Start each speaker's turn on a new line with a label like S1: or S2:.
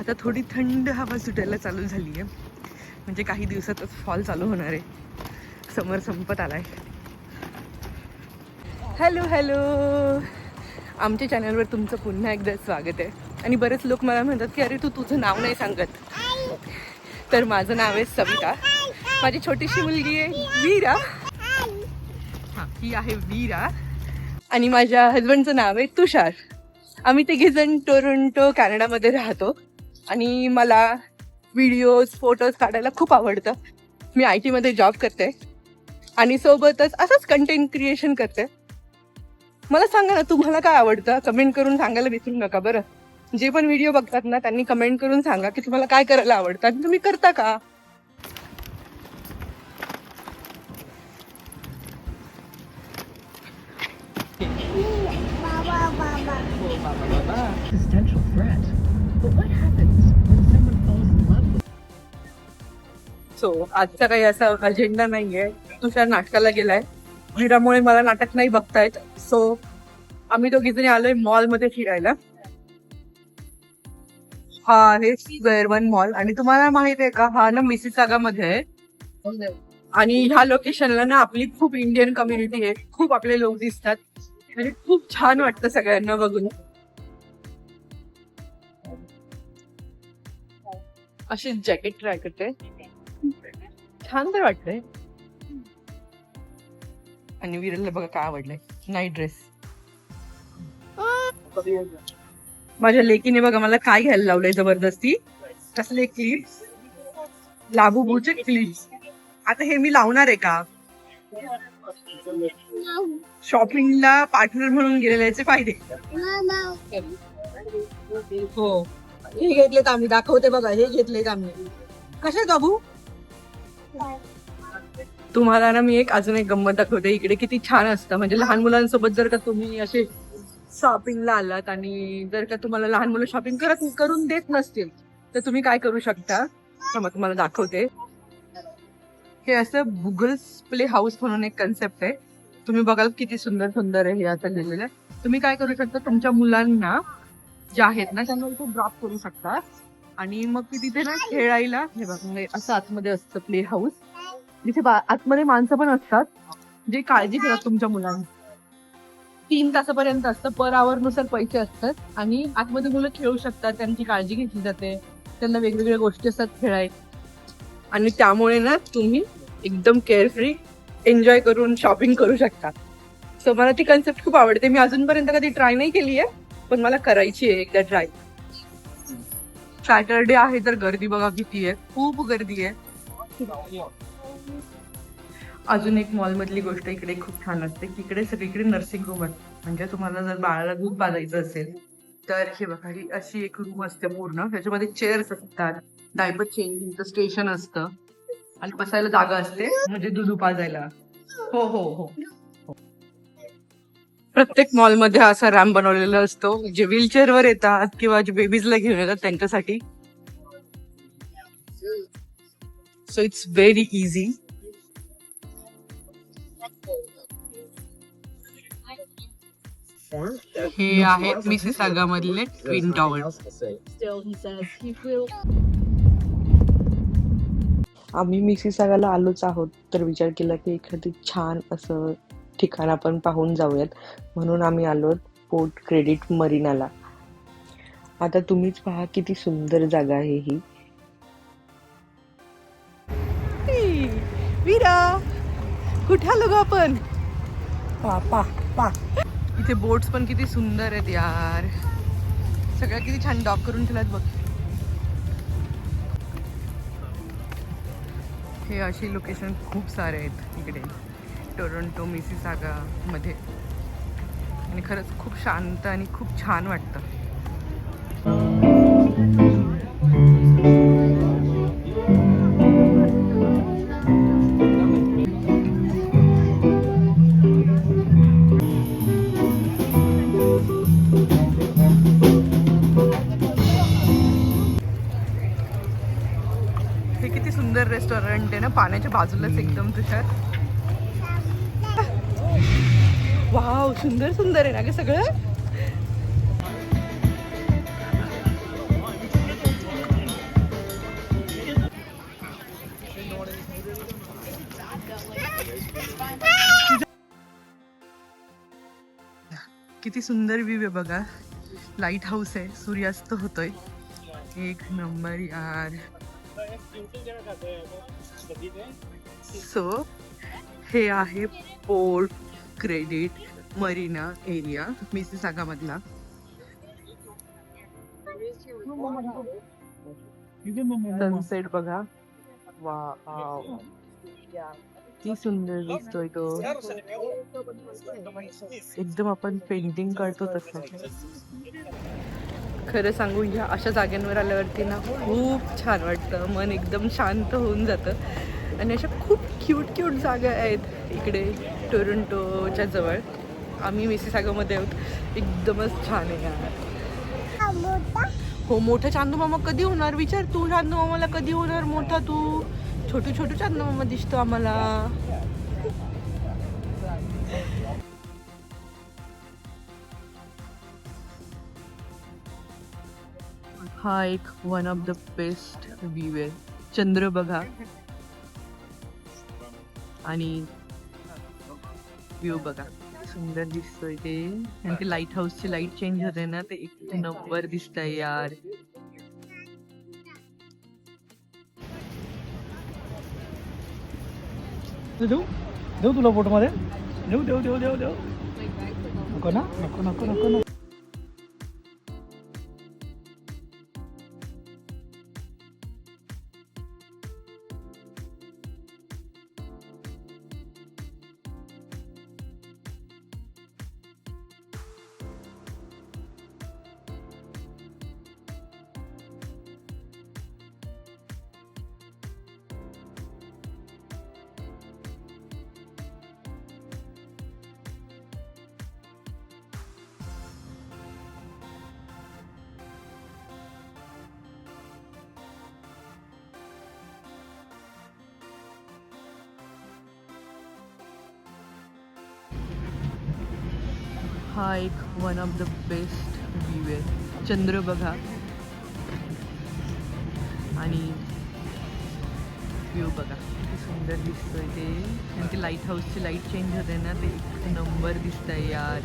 S1: आता थोडी थंड हवा सुटायला चालू झाली आहे, म्हणजे काही दिवसातच फॉल चालू होणार आहे. समर संपत आलाय. हॅलो हॅलो, आमच्या चॅनलवर तुमचं पुन्हा एकदा स्वागत आहे. आणि बरेच लोक मला म्हणतात की अरे तू तुझं नाव नाही सांगत. तर माझं नाव आहे सविता. माझी छोटीशी मुलगी आहे वीरा. हां, ही आहे वीरा. आणि माझ्या हजबंडचं नाव आहे तुषार. आम्ही तिघीजण टोरंटो कॅनडामध्ये राहतो. आणि मला व्हिडिओज फोटोज काढायला खूप आवडतं. मी IT मध्ये जॉब करते आणि सोबतच असंच कंटेंट क्रिएशन करते. मला सांगा ना, तुम्हाला काय आवडतं? कमेंट करून सांगायला विसरू नका बरं. जे पण व्हिडिओ बघतात ना, त्यांनी कमेंट करून सांगा की तुम्हाला काय करायला आवडतं आणि तुम्ही करता का.
S2: Existential threat. But what happens when someone falls in love with
S1: so आजचा काही असा अजेंडा नाहीये. तुषार नाटकाला गेलाय. वीरामुळे मला नाटक नाही बघता येत. सो आम्ही दोघीजणी आलोय मॉलमध्ये फिरायला. हा आहे स्क्वेअर वन मॉल. आणि तुम्हाला माहित आहे का, हा ना मिसिसागामध्ये आहे. आणि ह्या लोकेशनला ना आपली खूप इंडियन कम्युनिटी आहे. खूप आपले लोक दिसतात आणि खूप छान वाटतं सगळ्यांना बघून. अशी जॅकेट ट्राय करते, छान तर वाटतंय. आणि विरलला बघा काय आवडलंय, नाईट ड्रेस. माझ्या लेकीने बघा मला काय घ्यायला लावलंय जबरदस्ती. कसले क्लिप्स, लाबूबूचे क्लिप्स. आता हे मी लावणार आहे का? शॉपिंगला पार्टनर म्हणून गेलेल्याचे फायदे. हो, हे घेतलेत आम्ही, दाखवते बघा. हे घेतलेत आम्ही. कसे बाबू? तुम्हाला ना मी अजून एक गंमत दाखवते. इकडे किती छान असतं. म्हणजे लहान मुलांसोबत जर का तुम्ही असे शॉपिंगला आलात आणि जर का तुम्हाला लहान मुलं शॉपिंग करून देत नसतील तर तुम्ही काय करू शकता, तुम्हाला दाखवते. हे असं गुगल्स प्ले हाऊस म्हणून एक कन्सेप्ट आहे. तुम्ही बघाल किती सुंदर सुंदर आहे हे आता लिहिलेलं. तुम्ही काय करू शकता, तुमच्या मुलांना जे आहेत ना त्यांना इथे ड्रॉप करू शकता आणि मग ती तिथे ना खेळायला, हे बघा असं आतमध्ये असतं प्ले हाऊस. जिथे आतमध्ये माणसं पण असतात जे काळजी घेतात तुमच्या मुलांची. 3 तासापर्यंत असतं. पर आवर नुसार पैसे असतात आणि आतमध्ये मुलं खेळू शकतात. त्यांची काळजी घेतली जाते. त्यांना वेगवेगळ्या गोष्टी असतात खेळायला. आणि त्यामुळे ना तुम्ही एकदम केअरफ्री एन्जॉय करून शॉपिंग करू शकता. सो मला ती कन्सेप्ट खूप आवडते. मी अजूनपर्यंत कधी ट्राय नाही केली आहे, पण मला करायची आहे एकदा ट्राय. सॅटरडे आहे तर गर्दी बघा किती आहे, खूप गर्दी आहे. अजून एक मॉल मधली गोष्ट इकडे खूप छान असते की इकडे सगळीकडे नर्सिंग रूम असते. म्हणजे तुम्हाला जर बाळाला दूध पाजायचं असेल तर हे बघा, ही अशी एक रूम असते पूर्ण. त्याच्यामध्ये चेअर्स असतात, डायपर चेंजिंगचं स्टेशन असतं आणि बसायला जागा असते, म्हणजे दूध पाजायला. हो हो हो. प्रत्येक मॉलमध्ये असा रॅम्प बनवलेला असतो जे व्हीलचेअरवर येतात किंवा जे बेबीजला घेऊन येतात त्यांच्यासाठी. So it's very easy. हे आहे मिसिसागा मधले ट्विन टॉवर. आम्ही मिसिसागाला आलोच आहोत तर विचार केला की एखादी छान असं ठिकाण आपण पाहून जाऊयात. म्हणून आम्ही आलो पोर्ट क्रेडिट मरीनाला. आता तुम्हीच पहा किती सुंदर जागा आहे ही. वीरा, कुठे आलो ग आपण? पा पा पा, इथे बोट्स पण किती सुंदर आहेत यार. सगळ्या किती छान डॉक करून ठेवल्यात बघ. हे अशी लोकेशन खूप सारे आहेत इकडे टोरंटो मिसिसागा मध्ये. आणि खरंच खूप शांत आणि खूप छान वाटतं. हे किती सुंदर रेस्टॉरंट आहे ना, पाण्याच्या बाजूलाच एकदम. तुषार, वाव, सुंदर सुंदर आहे ना ग सगळं. किती सुंदर व्ह्यू आहे बघा. लाईट हाऊस आहे, सूर्यास्त होतोय. एक नंबर यार. सो हे आहे port credit marina area Mississauga मधला. सनसेट बघा. वाव, किती सुंदर दिसतोय तो. एकदम आपण पेंटिंग काढतो तसं. खरं सांगू, ह्या अशा जाग्यांवर आल्यावरती ना खूप छान वाटतं. मन एकदम शांत होऊन जातं. आणि अशा खूप क्यूट क्यूट जागा आहेत इकडे टोरंटोच्या जवळ. आम्ही मिसिसागामध्ये आहोत. एकदमच छान आहे यार. हो, मोठा चांदू मामा कधी होणार विचार तू. चांदू मामाला कधी होणार मोठा तू. छोटू छोटू चांदू मामा दिसतो आम्हाला. हा एक one of the best view आहे. चंद्र बघा आणि व्ह्यू बघा, सुंदर दिसतोय ते. आणि ते लाईट हाऊसची लाईट चेंज होते ना, ते एक नंबर दिसतंय यार.
S3: देऊ देऊ तुला फोटो मध्ये देऊ देऊ देऊ देऊ देऊ नको ना नको नको नको नको.
S1: हा एक one of the best view आहे. चंद्र बघा आणि व्ह्यू बघा, किती सुंदर दिसतोय ते. आणि ते लाईट हाऊसची लाईट चेंज होते ना, ते एक नंबर दिसतंय यार.